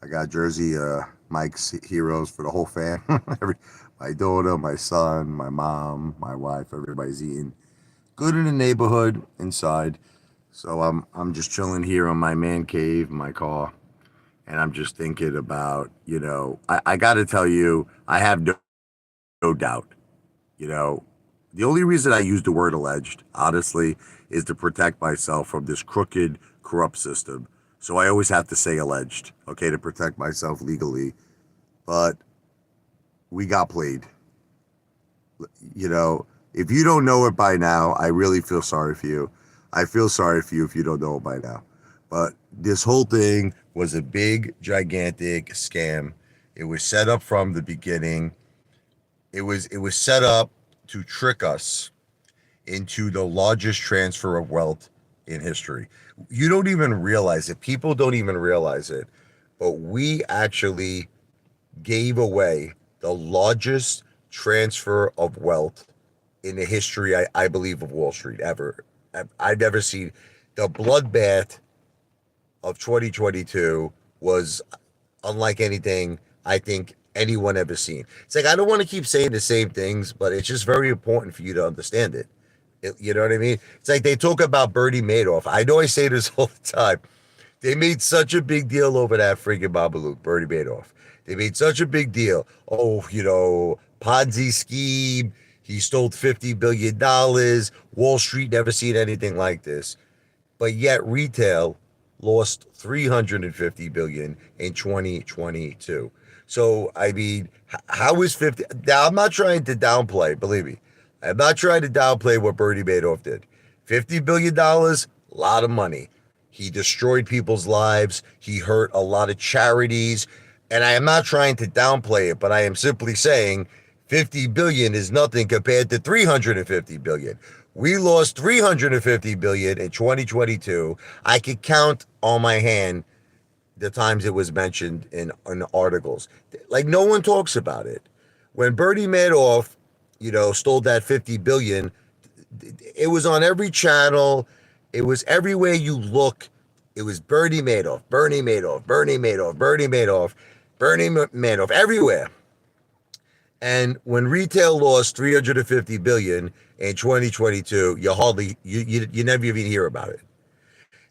I got Jersey Mike's Heroes for the whole fam. My daughter, my son, my mom, my wife, everybody's eating good in the neighborhood inside. So I'm just chilling here on my man cave, my car, and I'm just thinking about, I got to tell you, I have no doubt, you know, the only reason I use the word alleged, honestly, is to protect myself from this crooked, corrupt system. So I always have to say alleged, okay, to protect myself legally. But we got played. If you don't know it by now, I really feel sorry for you. I feel sorry for you if you don't know it by now. But this whole thing was a big, gigantic scam. It was set up from the beginning. It was set up to trick us into the largest transfer of wealth in history. You don't even realize it. People don't even realize it. But we actually gave away the largest transfer of wealth in the history, I believe, of Wall Street ever. I've never seen the bloodbath of 2022 was unlike anything I think anyone ever seen. It's like I don't want to keep saying the same things, but it's just very important for you to understand it. You know what I mean? It's like they talk about Bernie Madoff. I know I say this all the time. They made such a big deal over that freaking Babalu, Bernie Madoff. They made such a big deal. Oh, Ponzi scheme. He stole $50 billion. Wall Street never seen anything like this. But yet retail lost 350 billion in 2022. So I mean, how is 50? Now I'm not trying to downplay, believe me. I'm not trying to downplay what Bernie Madoff did. $50 billion, a lot of money. He destroyed people's lives. He hurt a lot of charities. And I am not trying to downplay it, but I am simply saying 50 billion is nothing compared to 350 billion. We lost 350 billion in 2022. I could count on my hand the times it was mentioned in articles. Like no one talks about it. When Bernie Madoff, stole that 50 billion, it was on every channel. It was everywhere you look. It was Bernie Madoff, Bernie Madoff, Bernie Madoff, Bernie Madoff, Bernie Madoff, everywhere. And when retail lost 350 billion in 2022, you never even hear about it.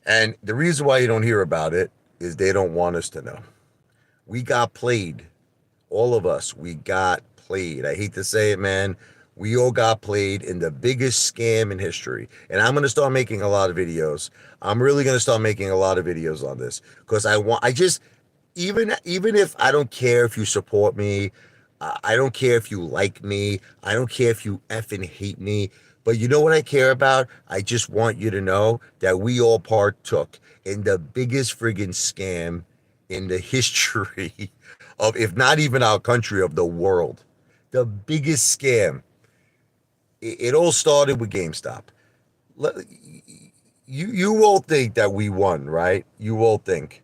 And the reason why you don't hear about it is they don't want us to know. We got played. All of us, we got played. I hate to say it, man. We all got played in the biggest scam in history. And I'm going to start making a lot of videos. I'm really going to start making a lot of videos on this because even if I don't care if you support me, I don't care if you like me, I don't care if you effing hate me, but you know what I care about? I just want you to know that we all partook in the biggest friggin' scam in the history of, if not even our country, of the world. The biggest scam. It all started with GameStop. You all think that we won, right? You all think,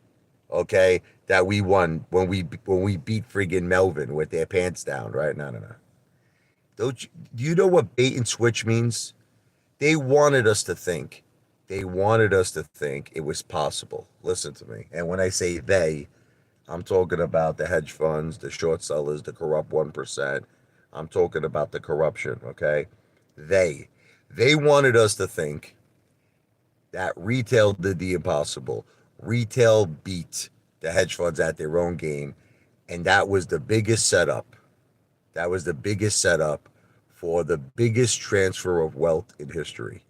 okay, that we won when we beat friggin' Melvin with their pants down, right? No, no, no. Do you know what bait and switch means? They wanted us to think. They wanted us to think it was possible. Listen to me. And when I say they, I'm talking about the hedge funds, the short sellers, the corrupt 1%. I'm talking about the corruption, okay? They. They wanted us to think that retail did the impossible. Retail beat the hedge funds at their own game. And that was the biggest setup. That was the biggest setup for the biggest transfer of wealth in history.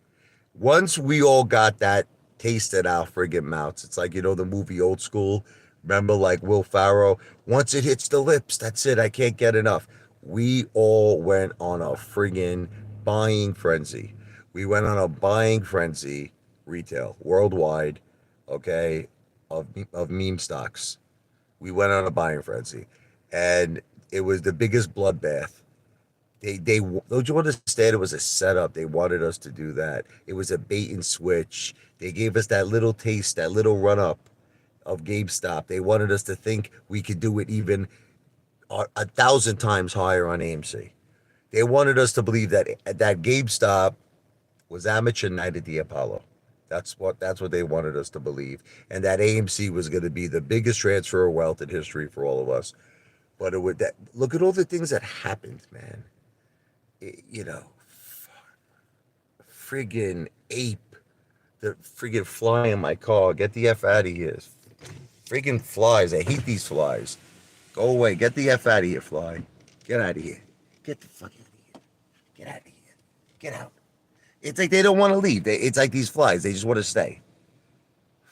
Once we all got that taste in our friggin' mouths, it's like, the movie Old School. Remember, like Will Farrow? Once it hits the lips, that's it. I can't get enough. We all went on a friggin' buying frenzy. We went on a buying frenzy, retail, worldwide, okay, of meme stocks. We went on a buying frenzy. And it was the biggest bloodbath. They don't you understand? It was a setup. They wanted us to do that. It was a bait and switch. They gave us that little taste, that little run up of GameStop. They wanted us to think we could do it even a thousand times higher on AMC. They wanted us to believe that GameStop was amateur night at the Apollo. That's what they wanted us to believe, and that AMC was going to be the biggest transfer of wealth in history for all of us. But it would that look at all the things that happened, man. You know, friggin' ape, the friggin' fly in my car. Get the f out of here. Friggin' flies. I hate these flies. Go away. Get the f out of here, fly. Get out of here. Get the fuck out of here. Get out of here. Get out. It's like they don't want to leave. It's like these flies. They just want to stay.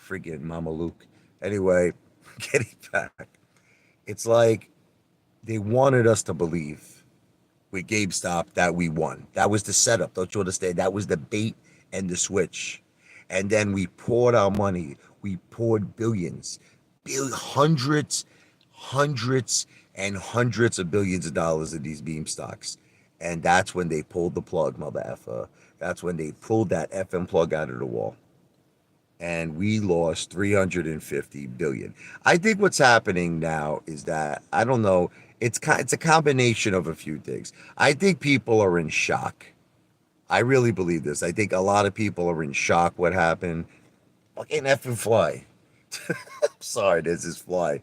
Friggin' Mama Luke. Anyway, getting back. It's like they wanted us to believe with GameStop that we won. That was the setup. Don't you understand? That was the bait and the switch. And then we poured our money. We poured billions, hundreds and hundreds of billions of dollars in these beam stocks. And that's when they pulled the plug, mother effer. That's when they pulled that effing plug out of the wall. And we lost 350 billion. I think what's happening now is that I don't know. It's a combination of a few things. I think people are in shock. I really believe this. I think a lot of people are in shock. What happened? Fucking effing fly. Sorry, there's this fly.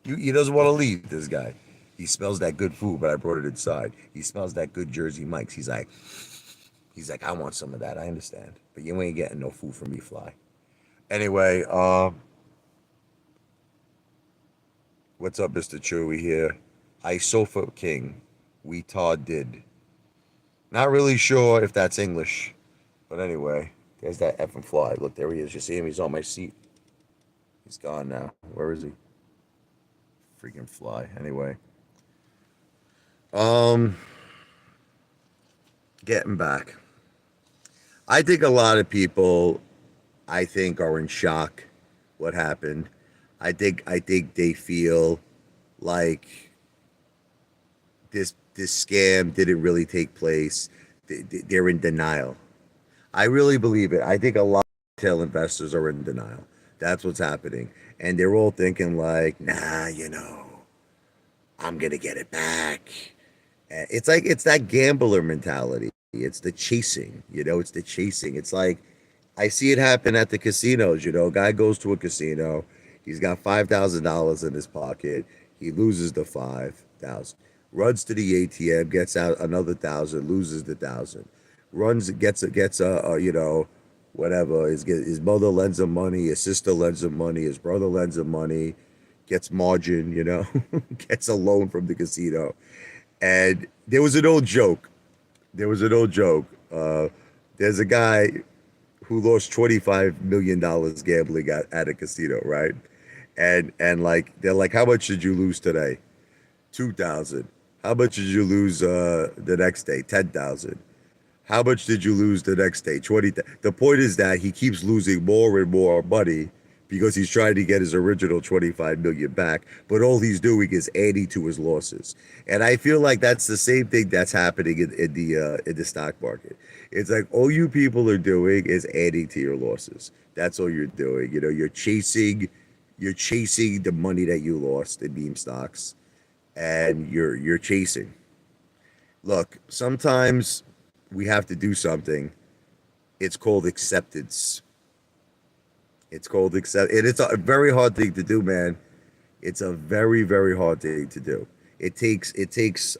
He doesn't want to leave. This guy. He smells that good food, but I brought it inside. He smells that good Jersey Mike's. He's like, I want some of that. I understand, but you ain't getting no food from me, fly. Anyway, what's up, Mr. Chewy here? I sofa king. We Todd did. Not really sure if that's English, but anyway, there's that effing fly. Look, there he is. You see him? He's on my seat. He's gone now. Where is he? Freaking fly. Anyway, um, getting back. I think a lot of people, I think, are in shock. What happened? I think they feel like this scam didn't really take place. They're in denial. I really believe it. I think a lot of retail investors are in denial. That's what's happening, and they're all thinking like, nah, I'm gonna get it back. It's like it's that gambler mentality. It's the chasing. It's the chasing. It's like I see it happen at the casinos. Guy goes to a casino. He's got $5,000 in his pocket. He loses the 5,000. Runs to the ATM, gets out another 1,000, loses the 1,000. Runs, gets whatever. His mother lends him money. His sister lends him money. His brother lends him money. Gets margin. Gets a loan from the casino. And there was an old joke. There's a guy who lost $25 million gambling at a casino, right? And like they're like, how much did you lose today? 2,000. How much did you lose the next day? 10,000. How much did you lose the next day? 20,000. The point is that he keeps losing more and more money because he's trying to get his original 25 million back, but all he's doing is adding to his losses. And I feel like that's the same thing that's happening in the stock market. It's like all you people are doing is adding to your losses. That's all you're doing. You're chasing the money that you lost in meme stocks, and you're chasing. Look, sometimes we have to do something. It's called acceptance. And it's a very hard thing to do, man. It's a very, very hard thing to do. It takes this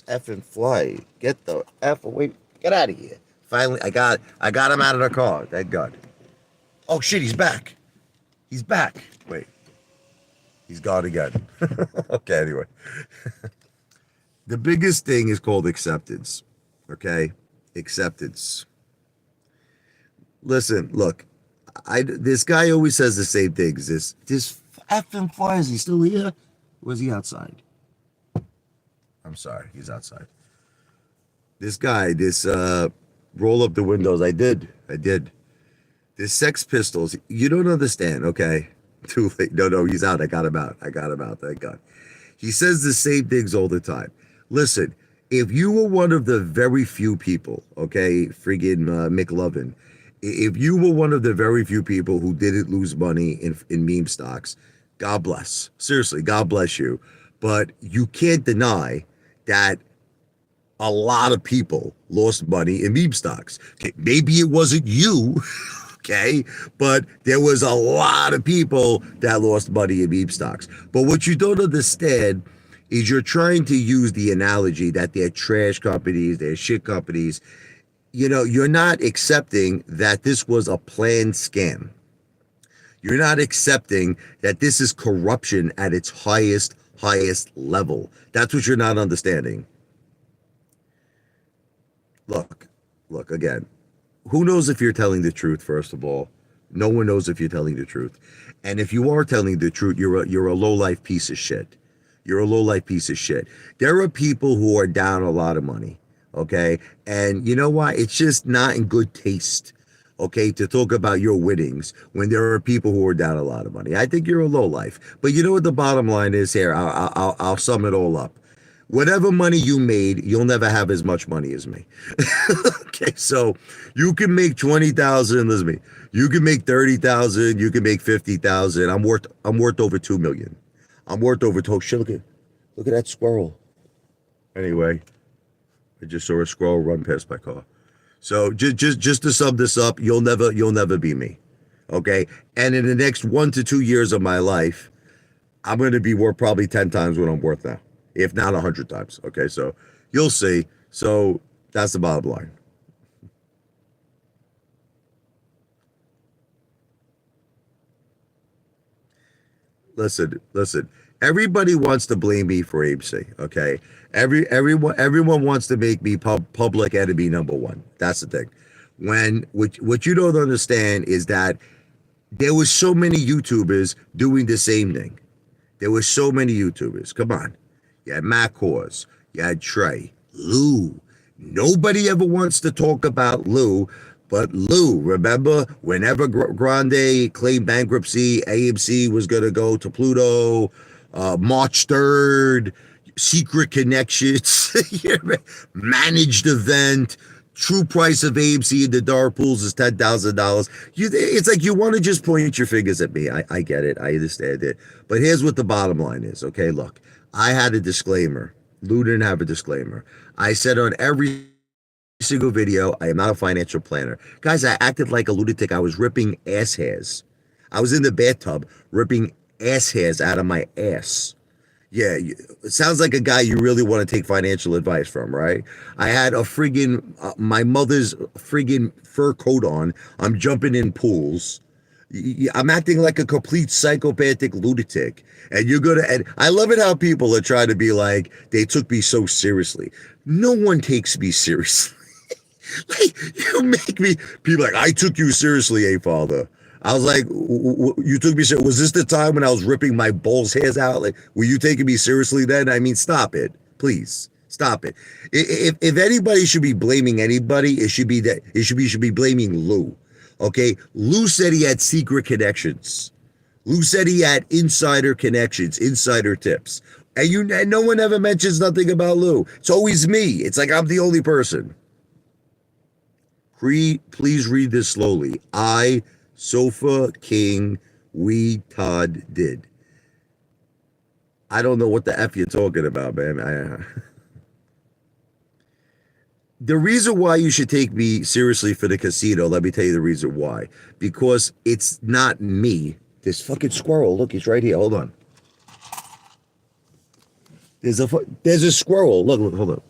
effing fly. Get the F away. Get out of here. Finally, I got him out of the car. Thank God. Oh shit, he's back. He's back. Wait. He's gone again. Okay, anyway. The biggest thing is called acceptance. Okay? Acceptance. Listen, look. This guy always says the same things. This effing fly, is he still here? Or was he outside? I'm sorry, he's outside. This guy, roll up the windows. I did. This Sex Pistols, you don't understand, okay? Too late. No, he's out. I got him out. Thank God. He says the same things all the time. Listen, if you were one of the very few people, okay, friggin' McLovin, if you were one of the very few people who didn't lose money in meme stocks, God bless. Seriously, God bless you. But you can't deny that a lot of people lost money in meme stocks. Okay, maybe it wasn't you. Okay, but there was a lot of people that lost money in meme stocks. But what you don't understand is you're trying to use the analogy that they're trash companies, they're shit companies. You're not accepting that this was a planned scam. You're not accepting that this is corruption at its highest level. That's what you're not understanding. Look, look again. Who knows if you're telling the truth? First of all, no one knows if you're telling the truth. And if you are telling the truth, you're a low life piece of shit. You're a low life piece of shit. There are people who are down a lot of money. Okay, and you know why? It's just not in good taste. Okay, to talk about your winnings when there are people who are down a lot of money. I think you're a low life. But you know what the bottom line is here? I'll sum it all up. Whatever money you made, you'll never have as much money as me. Okay, so you can make 20,000. Listen to me. You can make 30,000. You can make 50,000. I'm worth over 2 million. I'm worth over. Oh shit! Look at that squirrel. Anyway, I just saw a squirrel run past my car. So just to sum this up, you'll never be me. Okay, and in the next 1 to 2 years of my life, I'm going to be worth probably 10 times what I'm worth now, if not 100 times. Okay, so you'll see. So that's the bottom line. Listen. Everybody wants to blame me for AMC. Okay, everyone wants to make me public enemy number one. That's the thing. What you don't understand is that there was so many YouTubers doing the same thing. There were so many YouTubers. Come on. You had Matt Kors. You had Trey. Lou. Nobody ever wants to talk about Lou, but Lou, remember, whenever Grande claimed bankruptcy, AMC was going to go to Pluto, March 3rd, secret connections, managed event, true price of AMC in the dark pools is $10,000. It's like you want to just point your fingers at me. I get it. I understand it. But here's what the bottom line is. Okay, look, I had a disclaimer. Lou didn't have a disclaimer. I said on every single video, I am not a financial planner. Guys, I acted like a lunatic. I was ripping ass hairs. I was in the bathtub ripping ass hairs out of my ass. Yeah, it sounds like a guy you really want to take financial advice from, right? I had my mother's friggin' fur coat on. I'm jumping in pools. I'm acting like a complete psychopathic lunatic. And I love it how people are trying to be like, they took me so seriously. No one takes me seriously. Like, you make me be like, I took you seriously, Apefather. I was like, you took me seriously. Was this the time when I was ripping my balls hairs out? Like, were you taking me seriously then? I mean, stop it. Please. Stop it. If anybody should be blaming anybody, it should be blaming Lou. Okay? Lou said he had secret connections. Lou said he had insider connections, insider tips. And no one ever mentions nothing about Lou. It's always me. It's like I'm the only person. Please read this slowly. Sofa King, we Todd did. I don't know what the F you're talking about, man. The reason why you should take me seriously for the casino, let me tell you the reason why. Because it's not me. This fucking squirrel, look, he's right here. Hold on. There's a squirrel. Look, hold up.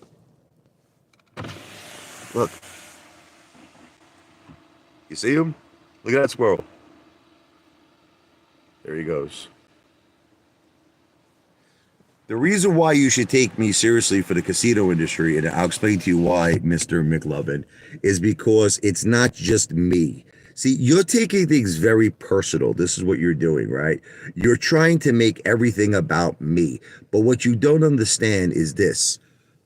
Look. You see him? Look at that squirrel. There he goes. The reason why you should take me seriously for the casino industry, and I'll explain to you why, Mr. McLovin, is because it's not just me. See, you're taking things very personal. This is what you're doing, right? You're trying to make everything about me. But what you don't understand is this.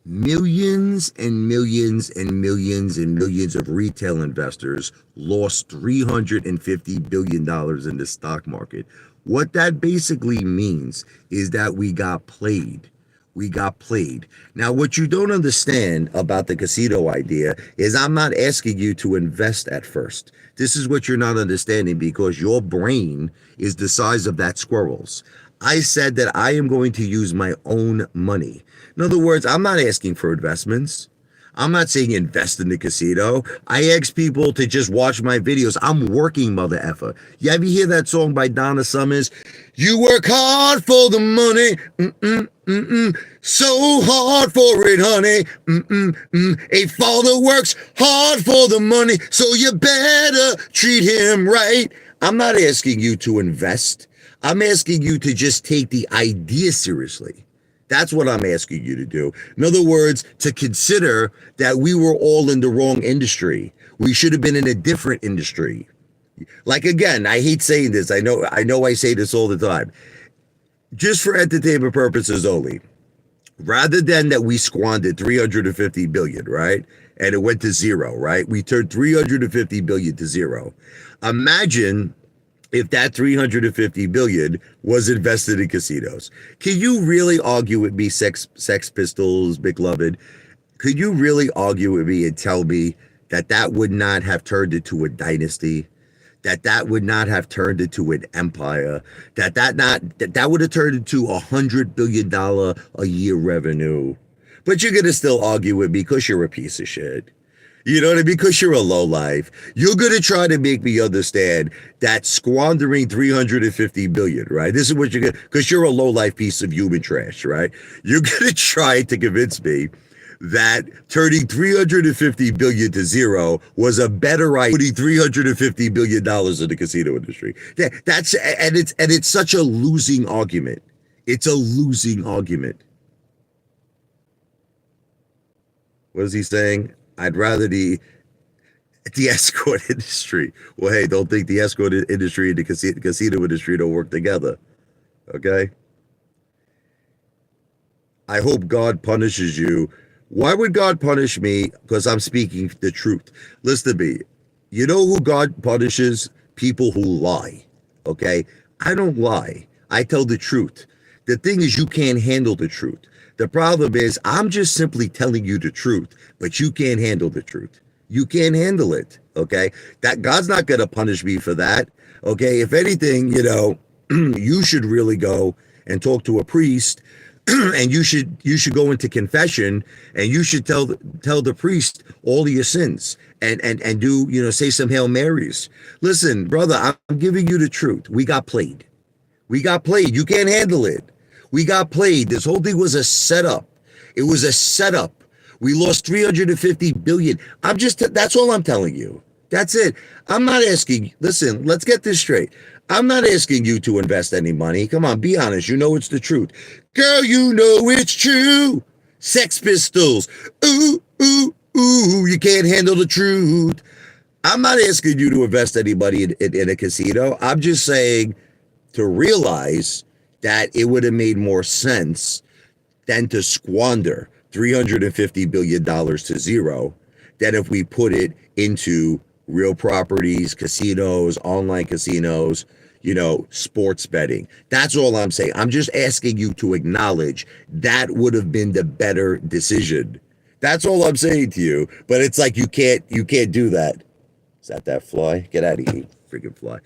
Millions and millions and millions and millions of retail investors lost $350 billion in the stock market. What that basically means is that we got played. We got played. Now, what you don't understand about the casino idea is I'm not asking you to invest at first. This is what you're not understanding because your brain is the size of that squirrel's. I said that I am going to use my own money. In other words, I'm not asking for investments. I'm not saying invest in the casino. I ask people to just watch my videos. I'm working, mother effer. You ever hear that song by Donna Summers? You work hard for the money. So hard for it, honey. A father works hard for the money, so you better treat him right. I'm not asking you to invest. I'm asking you to just take the idea seriously. That's what I'm asking you to do. In other words, to consider that we were all in the wrong industry. We should have been in a different industry. Like, again, I hate saying this. I know I say this all the time. Just for entertainment purposes only. Rather than that we squandered 350 billion, right? And it went to zero, right? We turned 350 billion to zero. Imagine if that 350 billion was invested in casinos. Can you really argue with me, Sex Pistols, McLovin? Could you really argue with me and tell me that that would not have turned into a dynasty? That would not have turned into an empire? That would have turned into $100 billion a year revenue? But you're gonna still argue with me because you're a piece of shit. You know what I mean? Because you're a lowlife. You're going to try to make me understand that squandering 350 billion, right? This is what you're going to, because you're a lowlife piece of human trash, right? You're going to try to convince me that turning 350 billion to zero was a better idea, putting 350 billion dollars in the casino industry. It's such a losing argument. It's a losing argument. What is he saying? I'd rather the escort industry. Well, hey, don't think the escort industry and the casino industry don't work together. Okay? I hope God punishes you. Why would God punish me? Because I'm speaking the truth. Listen to me. You know who God punishes? People who lie. Okay? I don't lie. I tell the truth. The thing is, you can't handle the truth. The problem is, I'm just simply telling you the truth, but you can't handle the truth. You can't handle it, okay? That God's not going to punish me for that, okay? If anything, you should really go and talk to a priest, and you should go into confession, and you should tell the priest all of your sins, and do, say some Hail Marys. Listen, brother, I'm giving you the truth. We got played. You can't handle it. We got played. This whole thing was a setup. It was a setup. We lost 350 billion. That's all I'm telling you. That's it. I'm not asking, listen, let's get this straight. I'm not asking you to invest any money. Come on, be honest. You know it's the truth. Girl, you know it's true. Sex Pistols. Ooh, ooh, ooh, you can't handle the truth. I'm not asking you to invest anybody in a casino. I'm just saying to realize that it would have made more sense than to squander $350 billion to zero than if we put it into real properties, casinos, online casinos, sports betting. That's all I'm saying. I'm just asking you to acknowledge that would have been the better decision. That's all I'm saying to you. But it's like you can't do that. Is that fly? Get out of here, freaking fly.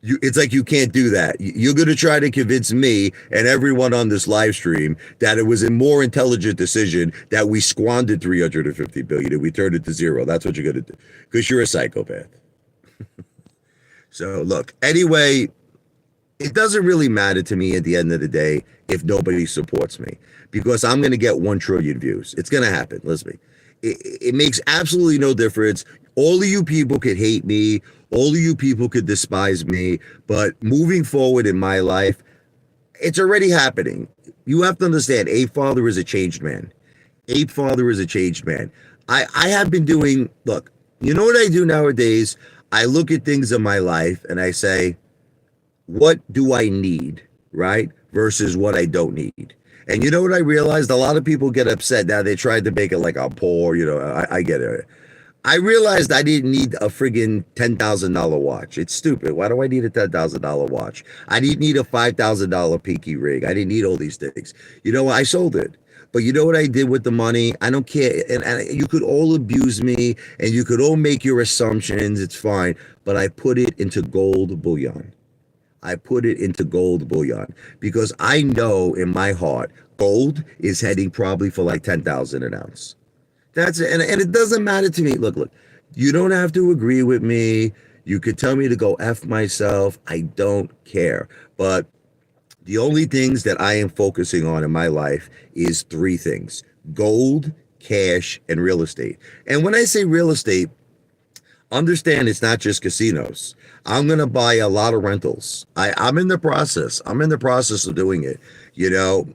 It's like you can't do that. You're going to try to convince me and everyone on this live stream that it was a more intelligent decision that we squandered 350 billion and we turned it to zero. That's what you're going to do because you're a psychopath. So look, anyway, it doesn't really matter to me at the end of the day if nobody supports me because I'm going to get 1 trillion views. It's going to happen. Listen, it makes absolutely no difference. All of you people could hate me. All of you people could despise me. But moving forward in my life, it's already happening. You have to understand, Apefather is a changed man. Apefather is a changed man. I have been doing, look, you know what I do nowadays? I look at things in my life and I say, what do I need, right? Versus what I don't need. And you know what I realized? A lot of people get upset now. They tried to make it like I'm poor, I get it. I realized I didn't need a friggin' $10,000 watch. It's stupid. Why do I need a $10,000 watch? I didn't need a $5,000 pinky ring. I didn't need all these things. I sold it. But you know what I did with the money? I don't care. And you could all abuse me and you could all make your assumptions. It's fine. But I put it into gold bullion. Because I know in my heart, gold is heading probably for like 10,000 an ounce. That's it. And it doesn't matter to me. Look, you don't have to agree with me. You could tell me to go F myself. I don't care. But the only things that I am focusing on in my life is three things: gold, cash, and real estate. And when I say real estate, understand it's not just casinos. I'm gonna buy a lot of rentals. I'm in the process. I'm in the process of doing it. You know,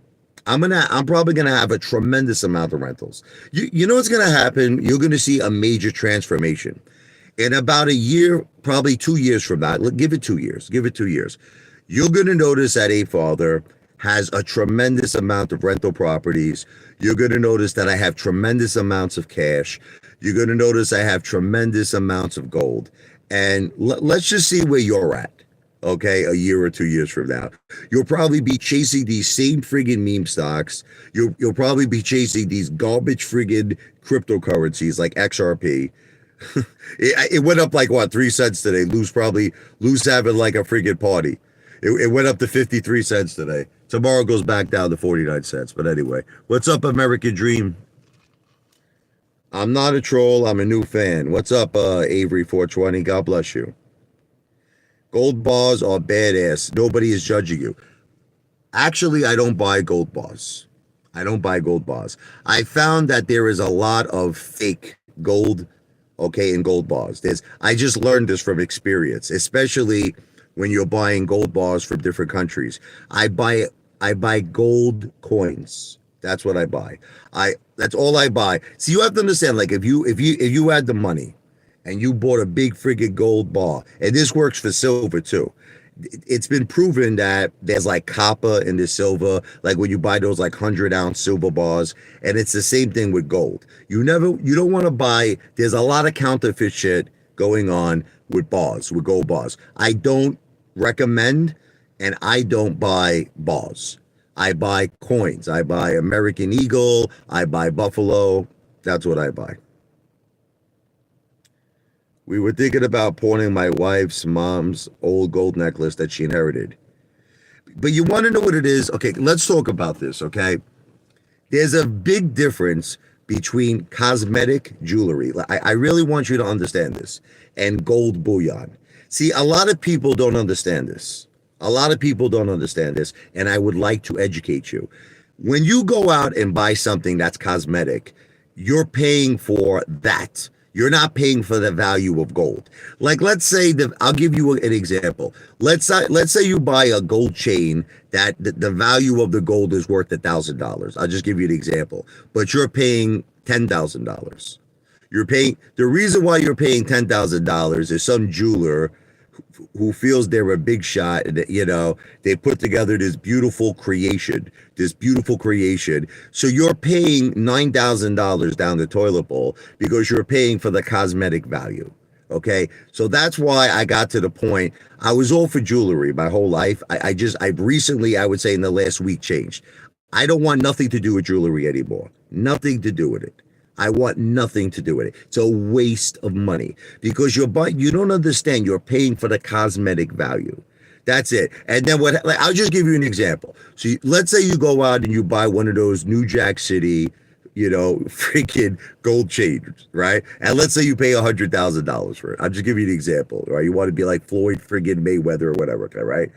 I'm probably gonna have a tremendous amount of rentals. You know what's gonna happen? You're gonna see a major transformation. In about a year, probably 2 years from now, give it 2 years, give it 2 years, you're going to notice that Apefather has a tremendous amount of rental properties. You're going to notice that I have tremendous amounts of cash. You're going to notice I have tremendous amounts of gold. And let's just see where you're at. Okay, a year or 2 years from now, you'll probably be chasing these same friggin' meme stocks. You'll probably be chasing these garbage friggin' cryptocurrencies like XRP. It went up like what, 3 cents today. Lou's having like a friggin' party. It went up to 53 cents today. Tomorrow goes back down to 49 cents. But anyway, what's up, American Dream? I'm not a troll. I'm a new fan. What's up, Avery 420? God bless you. Gold bars are badass. Nobody is judging you. Actually, I don't buy gold bars. I don't buy gold bars. I found that there is a lot of fake gold, okay, in gold bars. I just learned this from experience, especially when you're buying gold bars from different countries. I buy gold coins. That's what I buy. That's all I buy. So you have to understand, like if you had the money and you bought a big friggin' gold bar, and this works for silver too. It's been proven that there's like copper in the silver, like when you buy those like 100-ounce silver bars, and it's the same thing with gold. You don't want to buy, there's a lot of counterfeit shit going on with bars, with gold bars. I don't recommend, and I don't buy bars. I buy coins. I buy American Eagle. I buy Buffalo. That's what I buy. We were thinking about pawning my wife's mom's old gold necklace that she inherited. But you want to know what it is? Okay, let's talk about this, okay? There's a big difference between cosmetic jewelry. I really want you to understand this. And gold bullion. See, a lot of people don't understand this. A lot of people don't understand this, and I would like to educate you. When you go out and buy something that's cosmetic, you're paying for that. You're not paying for the value of gold. Like, let's say that I'll give you an example. Let's say you buy a gold chain that the value of the gold is worth $1,000. I'll just give you an example. But you're paying $10,000. You're paying, the reason why you're paying $10,000 is some jeweler who feels they're a big shot, and they put together this beautiful creation. So you're paying $9,000 down the toilet bowl because you're paying for the cosmetic value. Okay, so that's why I got to the point. I was all for jewelry my whole life. I recently, I would say in the last week, changed. I don't want nothing to do with jewelry anymore. Nothing to do with it. I want nothing to do with it. It's a waste of money because you don't understand. You're paying for the cosmetic value. That's it. And then I'll just give you an example. So let's say you go out and you buy one of those New Jack City, freaking gold chains, right? And let's say you pay $100,000 for it. I'll just give you an example, right? You want to be like Floyd friggin' Mayweather or whatever, okay, right?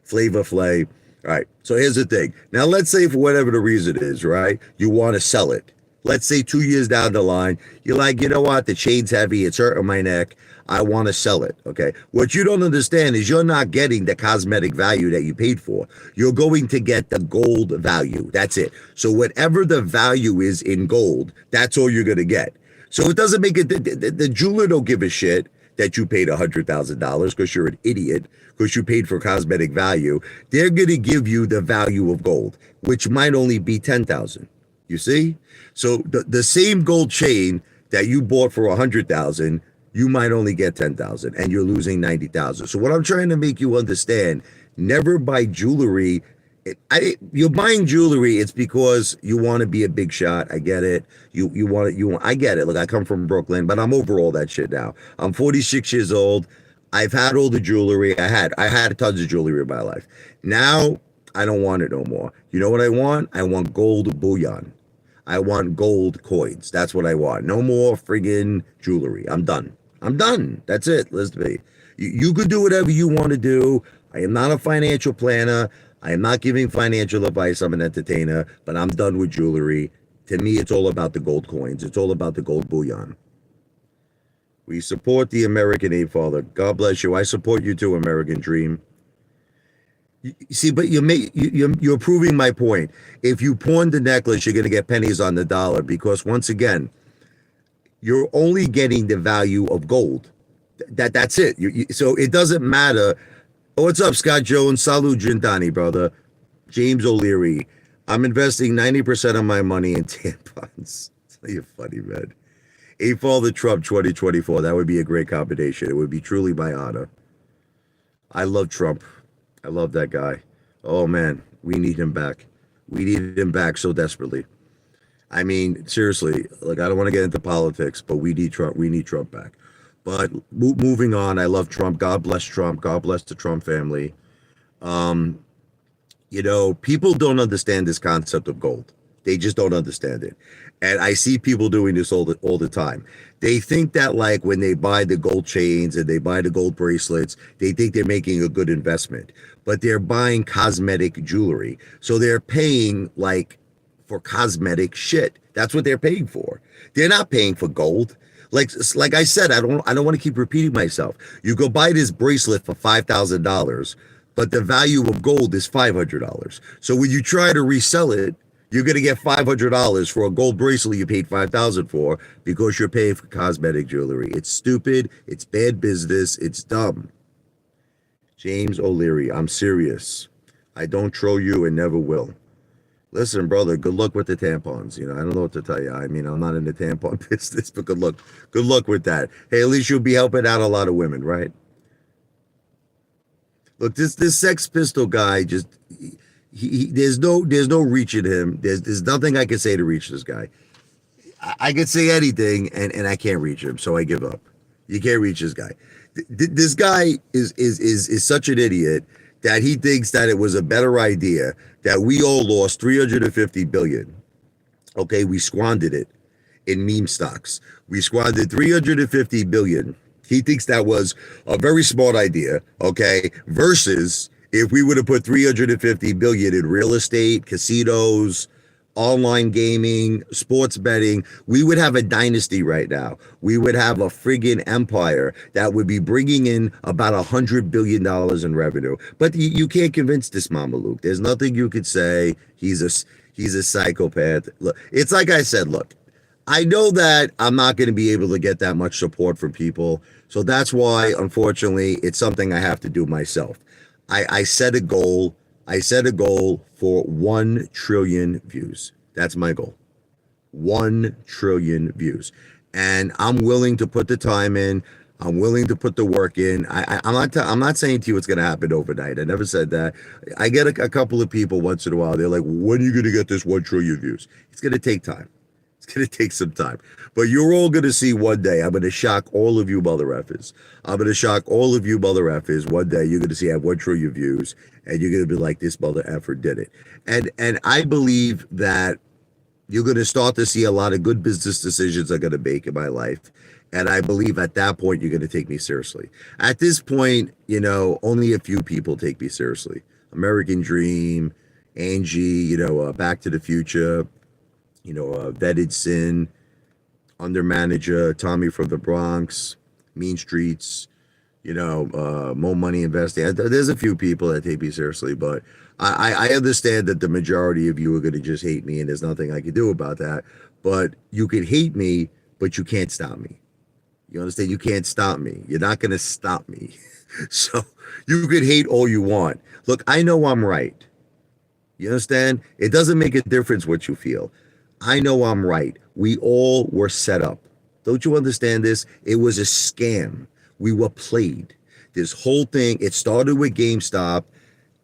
Flavor Flav. All right. So here's the thing. Now, let's say for whatever the reason is, right? You want to sell it. Let's say 2 years down the line, you're like, you know what? The chain's heavy. It's hurting my neck. I want to sell it. Okay. What you don't understand is you're not getting the cosmetic value that you paid for. You're going to get the gold value. That's it. So whatever the value is in gold, that's all you're going to get. So it doesn't make it, the jeweler don't give a shit that you paid $100,000 because you're an idiot, because you paid for cosmetic value. They're going to give you the value of gold, which might only be 10,000. You see? So the same gold chain that you bought for 100,000, you might only get 10,000 and you're losing 90,000. So what I'm trying to make you understand, never buy jewelry. You're buying jewelry, it's because you want to be a big shot. I get it. I get it. Look, I come from Brooklyn, but I'm over all that shit now. I'm 46 years old. I've had all the jewelry. I had tons of jewelry in my life. Now I don't want it no more. You know what I want? I want gold bullion. I want gold coins. That's what I want. No more friggin' jewelry. I'm done. I'm done. That's it. Listen to me. You could do whatever you want to do. I am not a financial planner. I am not giving financial advice. I'm an entertainer, but I'm done with jewelry. To me, it's all about the gold coins. It's all about the gold bullion. We support the American Apefather. God bless you. I support you too, American Dream. You see, but you're proving my point. If you pawn the necklace, you're going to get pennies on the dollar because once again, you're only getting the value of gold. That's it. So it doesn't matter. Oh, what's up, Scott Jones? Salud, Gintani, brother. James O'Leary. I'm investing 90% of my money in tampons. You're funny, man. Apefather Trump 2024. That would be a great combination. It would be truly my honor. I love Trump. I love that guy. Oh man, we need him back. We need him back so desperately. I mean, seriously, like I don't want to get into politics, but we need Trump. We need Trump back. But moving on, I love Trump. God bless Trump. God bless the Trump family. You know, people don't understand this concept of gold. They just don't understand it. And I see people doing this all the time. They think that like when they buy the gold chains and they buy the gold bracelets, they think they're making a good investment, but they're buying cosmetic jewelry. So they're paying like for cosmetic shit. That's what they're paying for. They're not paying for gold. Like I said, I don't want to keep repeating myself. You go buy this bracelet for $5,000, but the value of gold is $500. So when you try to resell it, you're going to get $500 for a gold bracelet you paid $5,000 for because you're paying for cosmetic jewelry. It's stupid. It's bad business. It's dumb. James O'Leary, I'm serious. I don't troll you and never will. Listen, brother, good luck with the tampons. You know, I don't know what to tell you. I mean, I'm not in the tampon business, but good luck. Good luck with that. Hey, at least you'll be helping out a lot of women, right? Look, this Sex Pistol guy just... there's no reaching him. There's nothing I can say to reach this guy. I could say anything and I can't reach him, so I give up. You can't reach this guy. This guy is such an idiot that he thinks that it was a better idea that we all lost 350 billion. Okay, we squandered it in meme stocks. We squandered 350 billion. He thinks that was a very smart idea, okay, versus if we would have put 350 billion in real estate, casinos, online gaming, sports betting, we would have a dynasty right now. We would have a friggin' empire that would be bringing in about $100 billion in revenue. But you can't convince this Mama Luke. There's nothing you could say. He's a psychopath. Look, it's like I said, look, I know that I'm not going to be able to get that much support from people. So that's why, unfortunately, it's something I have to do myself. I set a goal. I set a goal for 1 trillion views. That's my goal. 1 trillion views. And I'm willing to put the time in. I'm willing to put the work in. I'm not saying to you it's going to happen overnight. I never said that. I get a couple of people once in a while. They're like, when are you going to get this 1 trillion views? It's going to take time. It's going to take some time. But you're all going to see one day. I'm going to shock all of you mother effers. I'm going to shock all of you mother effers. One day you're going to see I have 1 trillion views. And you're going to be like, this mother effer did it. And I believe that you're going to start to see a lot of good business decisions I'm going to make in my life. And I believe at that point, you're going to take me seriously. At this point, you know, only a few people take me seriously. American Dream, Angie, you know, Back to the Future, you know, Vetted Sin, Under Manager, Tommy from the Bronx, Mean Streets, you know, Mo Money Investing. There's a few people that take me seriously, but I understand that the majority of you are going to just hate me, and there's nothing I can do about that. But you can hate me, but you can't stop me. You understand? You can't stop me. You're not going to stop me. So you could hate all you want. Look, I know I'm right. You understand? It doesn't make a difference what you feel. I know I'm right. We all were set up. Don't you understand this? It was a scam. We were played. This whole thing, it started with GameStop.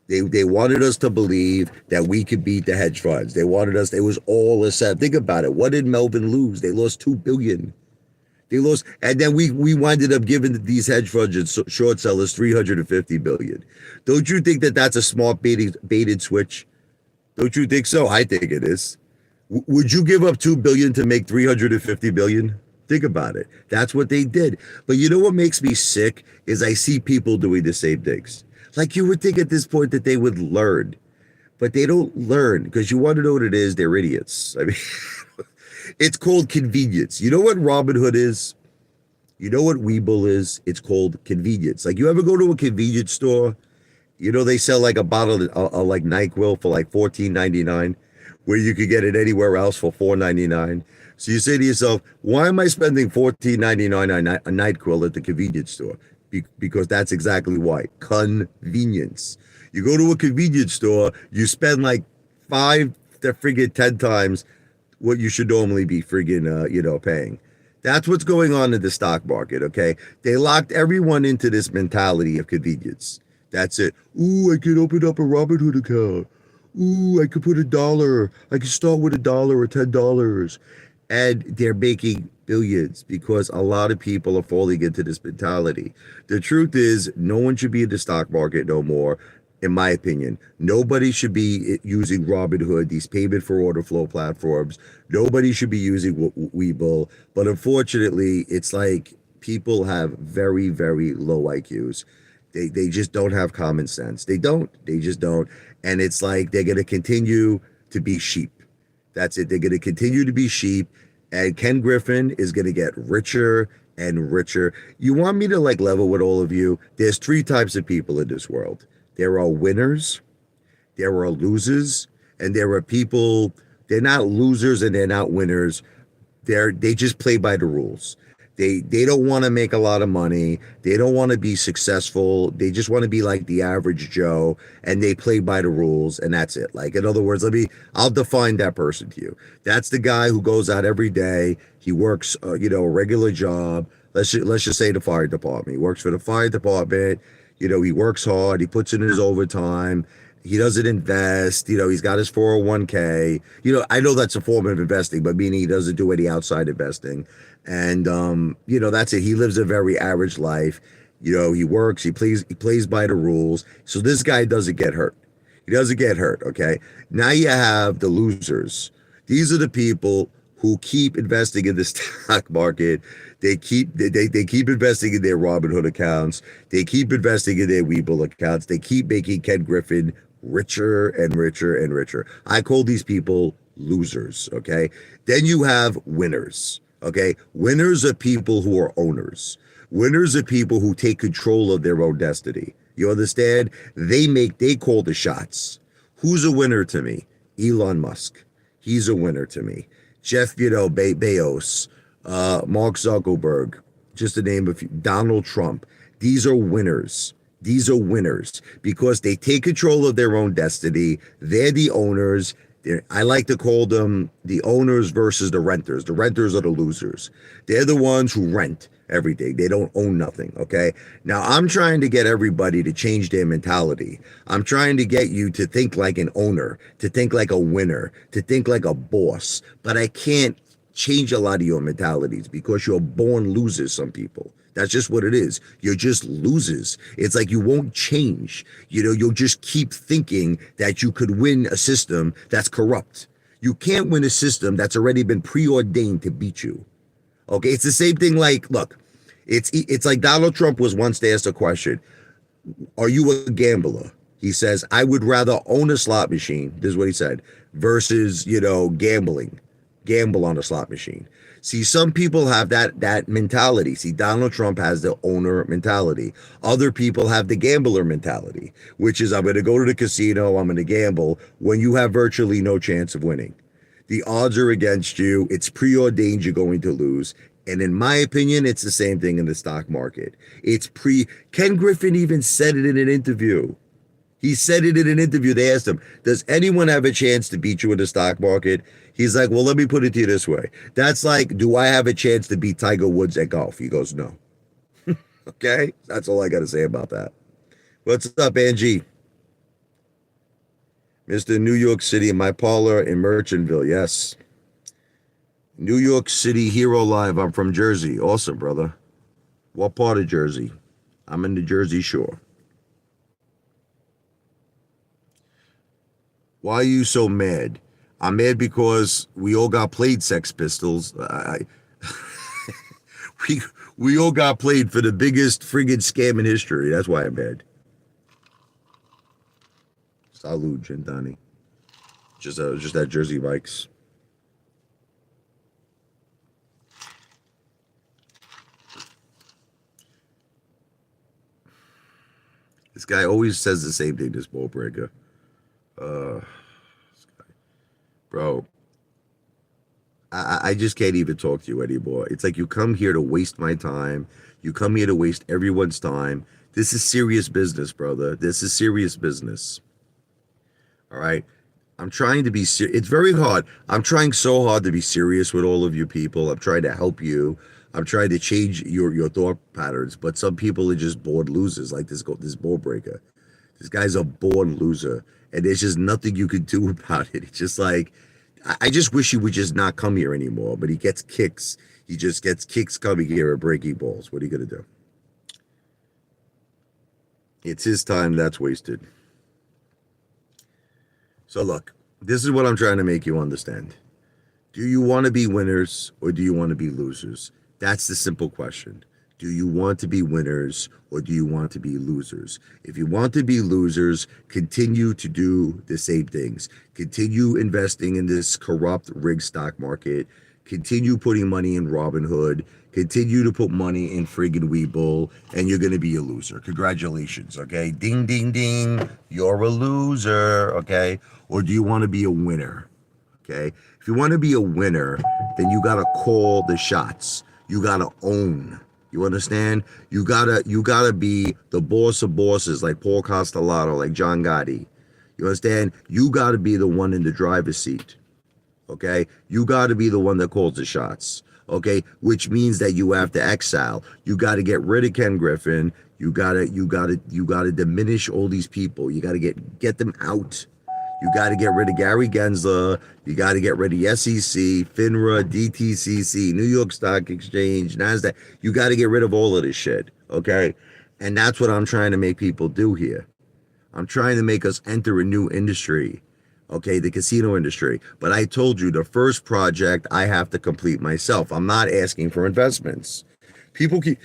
They wanted us to believe that we could beat the hedge funds. They wanted us, it was all a set. Think about it. What did Melvin lose? They lost $2 billion. They lost, and then we winded up giving these hedge funds and short sellers $350 billion. Don't you think that that's a smart baited switch? Don't you think so? I think it is. Would you give up 2 billion to make 350 billion? Think about it. That's what they did. But you know what makes me sick is I see people doing the same things. Like you would think at this point that they would learn, but they don't learn because you want to know what it is. They're idiots. I mean, it's called convenience. You know what Robinhood is? You know what Webull is? It's called convenience. Like you ever go to a convenience store? You know they sell like a bottle of like NyQuil for like 14.99, where you could get it anywhere else for 4.99. So you say to yourself, why am I spending 14.99 on a NyQuil at the convenience store? Because that's exactly why. Convenience. You go to a convenience store, you spend like 10 times what you should normally be paying. That's what's going on in the stock market, okay? They locked everyone into this mentality of convenience. That's it. Ooh, I could open up a Robinhood account. Ooh, I could put $1. I could start with $1 or $10. And they're making billions because a lot of people are falling into this mentality. The truth is, no one should be in the stock market no more, in my opinion. Nobody should be using Robinhood, these payment for order flow platforms. Nobody should be using Webull. But unfortunately, it's like people have very, very low IQs. They just don't have common sense. They don't. They just don't. And it's like they're going to continue to be sheep. That's it. They're going to continue to be sheep. And Ken Griffin is going to get richer and richer. You want me to like level with all of you? There's three types of people in this world. There are winners, there are losers, and there are people, they're not losers and they're not winners. They just play by the rules. They don't want to make a lot of money. They don't want to be successful. They just want to be like the average Joe, and they play by the rules, and that's it. Like in other words, I'll define that person to you. That's the guy who goes out every day. He works, a regular job. Let's just say the fire department. He works for the fire department. He works hard. He puts in his overtime. He doesn't invest. He's got his 401k. I know that's a form of investing, but meaning he doesn't do any outside investing. And that's it. He lives a very average life. He works, he plays by the rules. So this guy doesn't get hurt. He doesn't get hurt, okay? Now you have the losers. These are the people who keep investing in the stock market. They keep investing in their Robinhood accounts. They keep investing in their Webull accounts. They keep making Ken Griffin richer and richer and richer. I call these people losers, okay? Then you have winners, okay? Winners are people who are owners. Winners are people who take control of their own destiny. You understand? They call the shots. Who's a winner to me? Elon Musk. He's a winner to me. Jeff, Bezos, Mark Zuckerberg, just to name a few, Donald Trump. These are winners. These are winners because they take control of their own destiny. They're the owners. I like to call them the owners versus the renters. The renters are the losers. They're the ones who rent everything. They don't own nothing, okay? Now, I'm trying to get everybody to change their mentality. I'm trying to get you to think like an owner, to think like a winner, to think like a boss. But I can't change a lot of your mentalities because you're born losers, some people. That's just what it is. You're just losers. It's like you won't change. You'll just keep thinking that you could win a system that's corrupt. You can't win a system that's already been preordained to beat you. Okay, it's the same thing like, look, it's like Donald Trump was once asked a question, are you a gambler? He says, I would rather own a slot machine, this is what he said, versus, gamble on a slot machine. See, some people have that mentality. See, Donald Trump has the owner mentality. Other people have the gambler mentality, which is I'm going to go to the casino, I'm going to gamble when you have virtually no chance of winning. The odds are against you. It's preordained you're going to lose. And in my opinion, it's the same thing in the stock market. Ken Griffin even said it in an interview. He said it in an interview. They asked him, does anyone have a chance to beat you in the stock market? He's like, well, let me put it to you this way. That's like, do I have a chance to beat Tiger Woods at golf? He goes, no. Okay? That's all I got to say about that. What's up, Angie? Mr. New York City, my parlor in Merchantville. Yes. New York City Hero Live. I'm from Jersey. Awesome, brother. What part of Jersey? I'm in the Jersey Shore. Why are you so mad? I'm mad because we all got played, Sex Pistols. we we all got played for the biggest friggin' scam in history. That's why I'm mad. Salud, Gentani. Just that Jersey Mike's. This guy always says the same thing, this ball breaker. Uh, bro, I just can't even talk to you anymore. It's like you come here to waste my time. You come here to waste everyone's time. This is serious business, brother. This is serious business. All right. I'm trying to be serious. It's very hard. I'm trying so hard to be serious with all of you people. I'm trying to help you. I'm trying to change your thought patterns. But some people are just born losers, like this ball breaker. This guy's a born loser, and there's just nothing you could do about it. It's just like I just wish he would just not come here anymore. But he gets kicks. He just gets kicks coming here and breaking balls. What are you gonna do? It's his time that's wasted. So look, this is what I'm trying to make you understand. Do you want to be winners or do you want to be losers? That's the simple question. Do you want to be winners or do you want to be losers? If you want to be losers, continue to do the same things. Continue investing in this corrupt rigged stock market. Continue putting money in Robinhood. Continue to put money in friggin' Webull, and you're going to be a loser. Congratulations, okay? Ding, ding, ding. You're a loser, okay? Or do you want to be a winner? Okay. If you want to be a winner, then you gotta call the shots. You gotta own. You understand? You gotta be the boss of bosses, like Paul Castellano, like John Gotti. You understand? You gotta be the one in the driver's seat. Okay. You gotta be the one that calls the shots. Okay. Which means that you have to exile. You gotta get rid of Ken Griffin. You gotta diminish all these people. You gotta get them out. You got to get rid of Gary Gensler. You got to get rid of SEC, FINRA, DTCC, New York Stock Exchange, NASDAQ. You got to get rid of all of this shit, okay? And that's what I'm trying to make people do here. I'm trying to make us enter a new industry, okay, the casino industry. But I told you the first project I have to complete myself. I'm not asking for investments. People keep,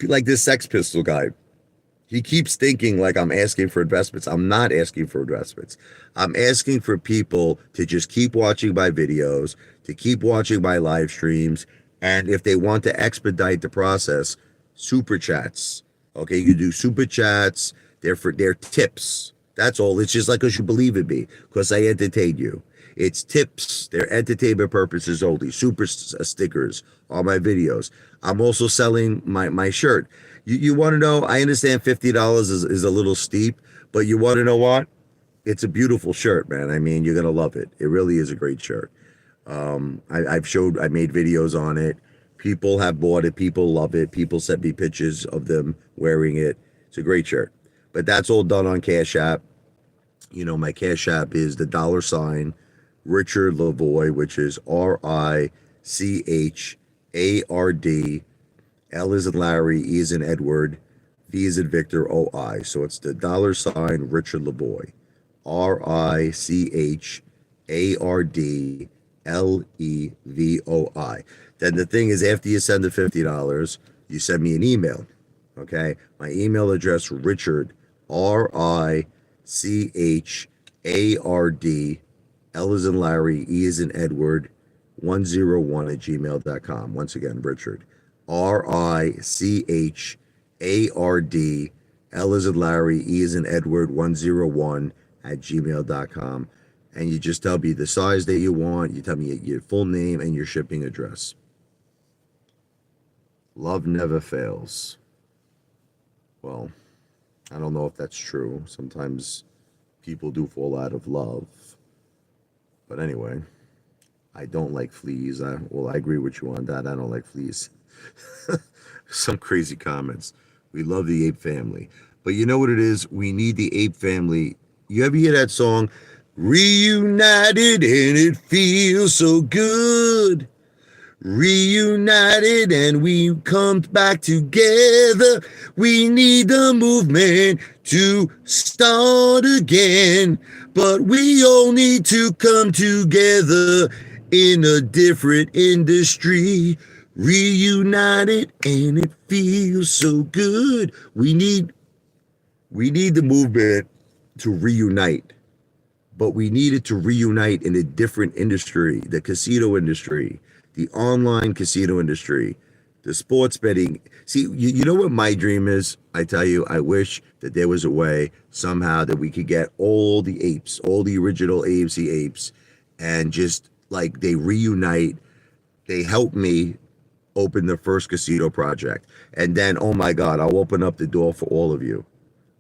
like this Sex Pistol guy. He keeps thinking like I'm asking for investments. I'm not asking for investments. I'm asking for people to just keep watching my videos, to keep watching my live streams, and if they want to expedite the process, super chats. Okay, you do super chats. They're for their tips. That's all. It's just like because you believe in me, because I entertain you. It's tips. They're entertainment purposes only. Super stickers on my videos. I'm also selling my shirt. You want to know, I understand $50 is a little steep, but you want to know what? It's a beautiful shirt, man. I mean, you're going to love it. It really is a great shirt. I made videos on it. People have bought it. People love it. People sent me pictures of them wearing it. It's a great shirt. But that's all done on Cash App. You know, my Cash App is the $ Richard Lavoie, which is RICHARD. L is in Larry, E is in Edward, V is in Victor, OI. So it's the $ Richard Lavoie. RICHARDLEVOI. Then the thing is, after you send the $50, you send me an email. Okay? My email address, Richard, RICHARD, L is in Larry, E is in Edward, 101 at gmail.com. Once again, Richard. RICHARD, L is in Larry, E is in Edward, 101 at gmail.com. And you just tell me the size that you want. You tell me your full name and your shipping address. Love never fails. Well, I don't know if that's true. Sometimes people do fall out of love. But anyway, I don't like fleas. I agree with you on that. I don't like fleas. Some crazy comments. We love the ape family. But you know what it is? We need the ape family. You ever hear that song? Reunited and it feels so good. Reunited and we come back together. We need the movement to start again. But we all need to come together in a different industry. Reunited and it feels so good. We need the movement to reunite, but we needed to reunite in a different industry, the casino industry, the online casino industry, the sports betting. See, you know what my dream is? I tell you, I wish that there was a way somehow that we could get all the apes, all the original AMC apes, and just like they reunite, they help me open the first casino project. And then, oh my God, I'll open up the door for all of you.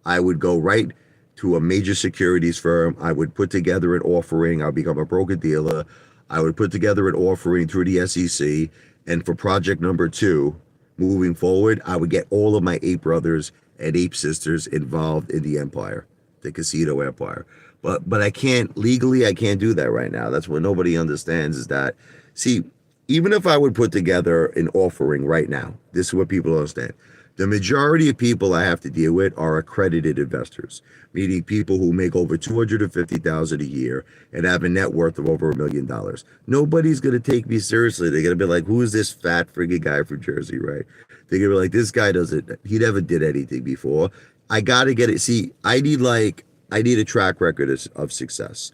I would go right to a major securities firm. I would put together an offering. I'll become a broker dealer. I would put together an offering through the SEC. And for project number 2, moving forward, I would get all of my ape brothers and ape sisters involved in the empire, the casino empire. But I can't, legally, I can't do that right now. That's what nobody understands is that, see, even if I would put together an offering right now, this is what people understand. The majority of people I have to deal with are accredited investors, meaning people who make over $250,000 a year and have a net worth of over $1 million. Nobody's gonna take me seriously. They're gonna be like, "Who is this fat friggin' guy from Jersey?" Right? They're gonna be like, "This guy doesn't. He never did anything before." I gotta get it. See, I need a track record of success.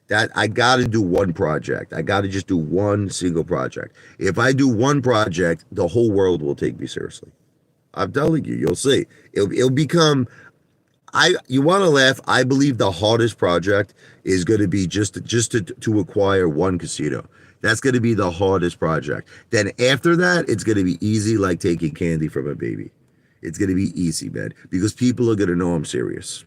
That I got to do one project. I got to just do one single project. If I do one project, the whole world will take me seriously. I'm telling you, you'll see. It'll become. You want to laugh? I believe the hardest project is going to be just to acquire one casino. That's going to be the hardest project. Then after that, it's going to be easy, like taking candy from a baby. It's going to be easy, man, because people are going to know I'm serious.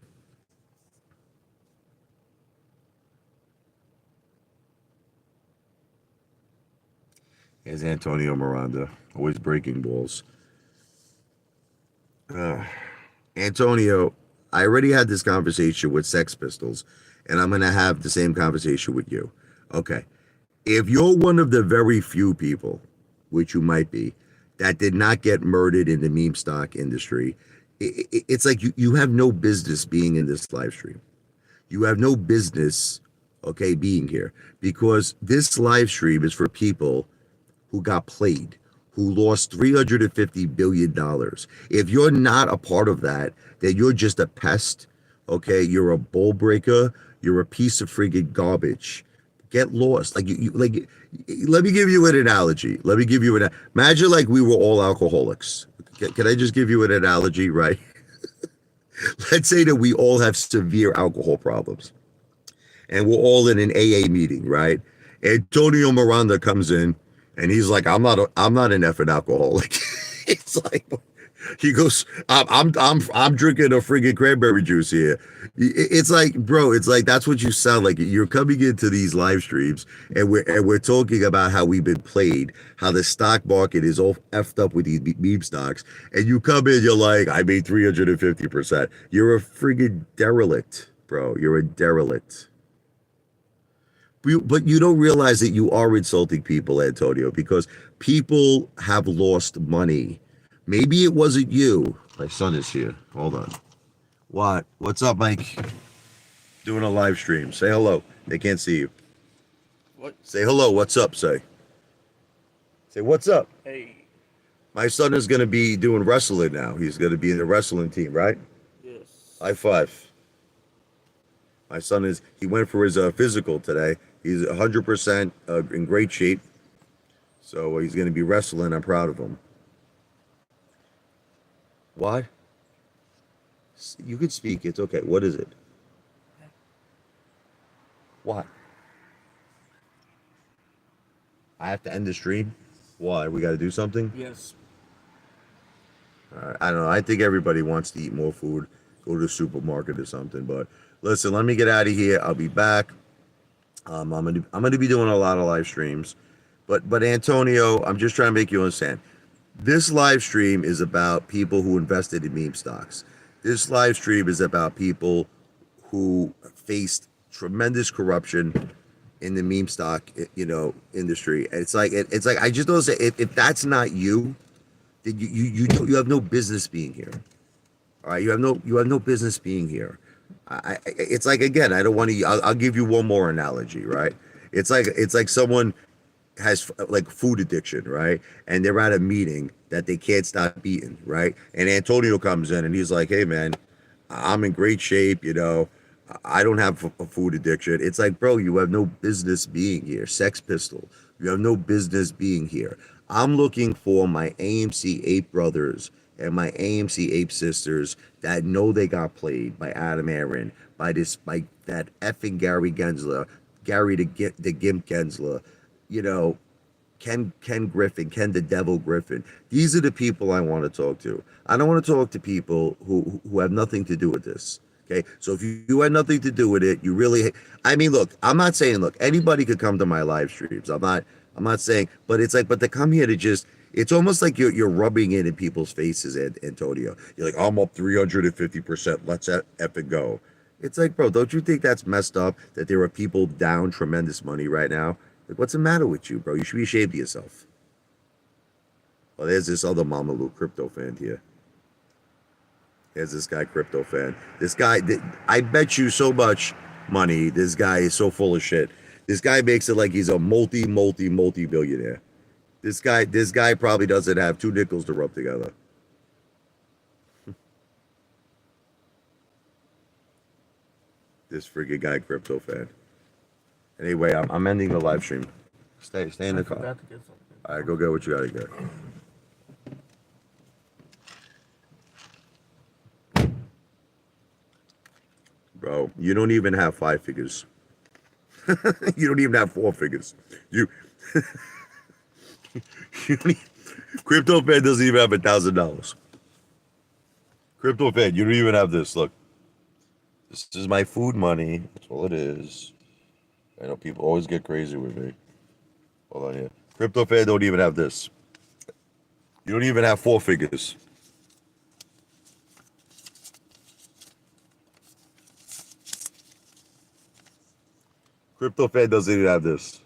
Here's Antonio Miranda, always breaking balls. Antonio, I already had this conversation with Sex Pistols, and I'm going to have the same conversation with you. Okay. If you're one of the very few people, which you might be, that did not get murdered in the meme stock industry, it's like you have no business being in this live stream. You have no business, okay, being here, because this live stream is for people who got played, who lost $350 billion. If you're not a part of that, then you're just a pest, okay? You're a bull breaker. You're a piece of friggin' garbage. Get lost. Let me give you an analogy. Imagine like we were all alcoholics. Can I just give you an analogy, right? Let's say that we all have severe alcohol problems and we're all in an AA meeting, right? Antonio Miranda comes in and he's like, I'm not an effing alcoholic. It's like, he goes, I'm drinking a friggin' cranberry juice here. It's like, bro, it's like, that's what you sound like. You're coming into these live streams and we're talking about how we've been played, how the stock market is all effed up with these meme stocks. And you come in, you're like, I made 350%. You're a friggin' derelict, bro. You're a derelict. But you don't realize that you are insulting people, Antonio, because people have lost money. Maybe it wasn't you. My son is here. Hold on. What? What's up, Mike? Doing a live stream. Say hello. They can't see you. What? Say hello. What's up? Say what's up. Hey. My son is going to be doing wrestling now. He's going to be in the wrestling team, right? Yes. High five. My son he went for his physical today. He's 100% in great shape. So he's going to be wrestling. I'm proud of him. What? You could speak. It's okay. What is it? What? I have to end the stream? Why? We got to do something? Yes. I don't know. I think everybody wants to eat more food, go to the supermarket or something. But listen, let me get out of here. I'll be back. I'm gonna be doing a lot of live streams. But Antonio, I'm just trying to make you understand. This live stream is about people who invested in meme stocks. This live stream is about people who faced tremendous corruption in the meme stock, industry. It's like I just don't say if that's not you, then you have no business being here. All right, you have no business being here. It's like, again, I don't want to. I'll give you one more analogy, right? It's like someone has like food addiction, right? And they're at a meeting that they can't stop eating, right? And Antonio comes in and he's like, "Hey, man, I'm in great shape, you know. I don't have a food addiction." It's like, bro, you have no business being here. Sex Pistol, you have no business being here. I'm looking for my AMC ape brothers and my AMC ape sisters that know they got played by Adam Aaron, by that effing Gary Gensler, the Gimp Gensler, you know, Ken Griffin, Ken the Devil Griffin. These are the people I want to talk to. I don't want to talk to people who have nothing to do with this. Okay, so if you had nothing to do with it, you really. I mean, look, I'm not saying, look, anybody could come to my live streams. I'm not saying, but it's like, but to come here to just. It's almost like you're rubbing it in people's faces, Antonio. You're like, I'm up 350%. Let's F and go. It's like, bro, don't you think that's messed up that there are people down tremendous money right now? Like, what's the matter with you, bro? You should be ashamed of yourself. Oh, there's this other Mama Lou crypto fan here. There's this guy, crypto fan. This guy, I bet you so much money. This guy is so full of shit. This guy makes it like he's a multi billionaire. This guy probably doesn't have two nickels to rub together. This freaking guy, crypto fan. Anyway, I'm ending the live stream. Stay in the car. Forgot to get something. All right, go get what you gotta get. Bro, you don't even have five figures. You don't even have four figures. You, you don't e- Crypto fan doesn't even have $1,000. Crypto fan, you don't even have this. Look, this is my food money. That's all it is. I know people always get crazy with me. Hold on here. Crypto fan don't even have this. You don't even have four figures. Crypto fan doesn't even have this.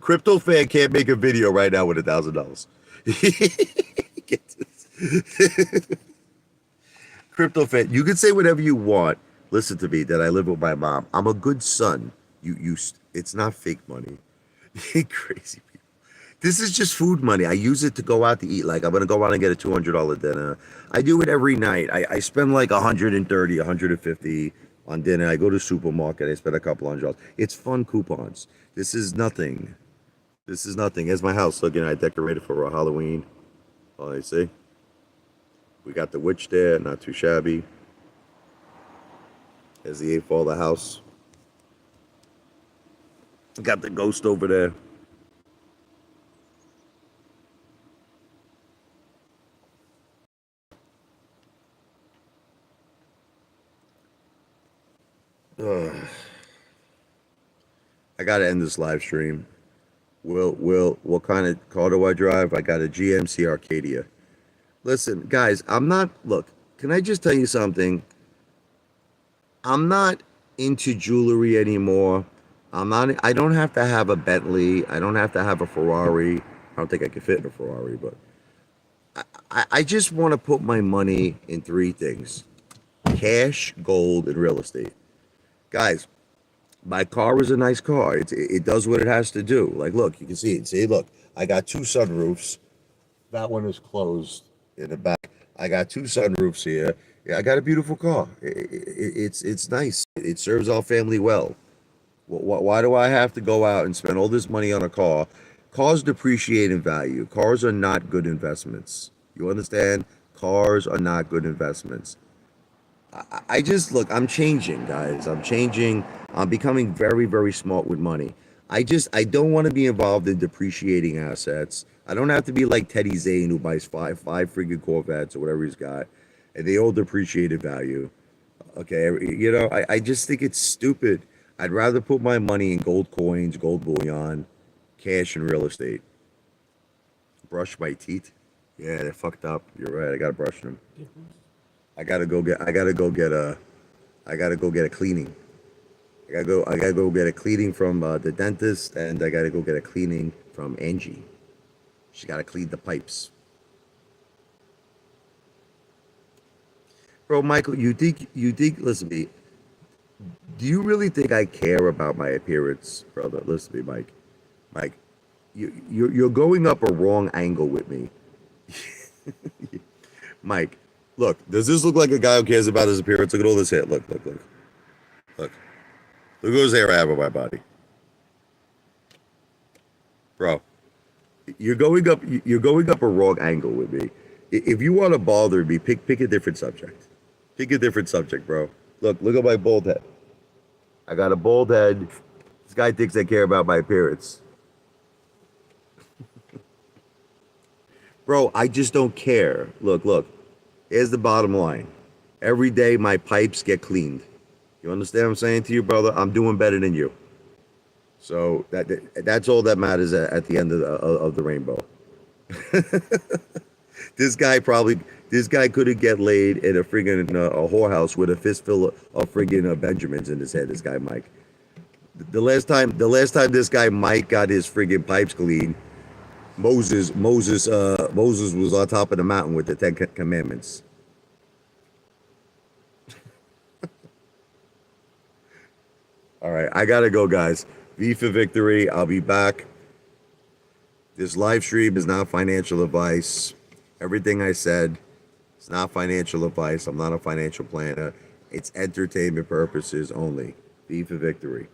Crypto fan can't make a video right now with $1,000. Crypto fan, you can say whatever you want. Listen to me, that I live with my mom. I'm a good son. It's not fake money. Crazy people. This is just food money. I use it to go out to eat. Like, I'm gonna go out and get a $200 dinner. I do it every night. I spend like 130, 150 on dinner. I go to the supermarket. I spend a couple $100. It's fun coupons. This is nothing. This is nothing. Here's my house. Look, I decorated for Halloween. Oh, you see? We got the witch there. Not too shabby. There's the Apefather house. Got the ghost over there. Ugh. I gotta end this live stream. What kind of car do I drive? I got a GMC Arcadia. Listen, guys, I'm not. Look, can I just tell you something? I'm not into jewelry anymore. I'm not. I don't have to have a Bentley. I don't have to have a Ferrari. I don't think I can fit in a Ferrari, but I just want to put my money in three things: cash, gold, and real estate. Guys, my car is a nice car. It does what it has to do. Like, look, you can see it. See, look, I got two sunroofs. That one is closed in the back. I got two sunroofs here. Yeah, I got a beautiful car. It's nice. It serves our family well. Why do I have to go out and spend all this money on a car? Cars depreciate in value. Cars are not good investments. You understand? Cars are not good investments. I just look, I'm changing, guys. I'm changing. I'm becoming very smart with money. I don't want to be involved in depreciating assets. I don't have to be like Teddy Zane, who buys five friggin' Corvettes or whatever he's got, and they all depreciate in value. Okay, I just think it's stupid. I'd rather put my money in gold coins, gold bullion, cash, and real estate. Brush my teeth. Yeah, they're fucked up. You're right. I gotta brush them. I gotta go get a cleaning. I gotta go get a cleaning from the dentist, and I gotta go get a cleaning from Angie. She gotta clean the pipes. Bro, Michael, you think listen to me. Do you really think I care about my appearance, brother? Listen to me, Mike. Mike, you're going up a wrong angle with me. Mike, look, does this look like a guy who cares about his appearance? Look at all this hair. Look. Look. Look at those hair I have on my body. Bro, you're going up a wrong angle with me. If you want to bother me, pick a different subject. Pick a different subject, bro. Look at my bald head. I got a bald head. This guy thinks I care about my appearance. Bro, I just don't care. Look. Here's the bottom line. Every day my pipes get cleaned. You understand what I'm saying to you, brother? I'm doing better than you. So that's all that matters at the end of the rainbow. This guy couldn't get laid in a friggin' a whorehouse with a fistful of friggin' Benjamins in his head. This guy Mike. The last time this guy Mike got his friggin' pipes clean, Moses was on top of the mountain with the Ten Commandments. All right, I gotta go, guys. V for victory. I'll be back. This live stream is not financial advice. Everything I said is not financial advice. I'm not a financial planner. It's entertainment purposes only. V for victory.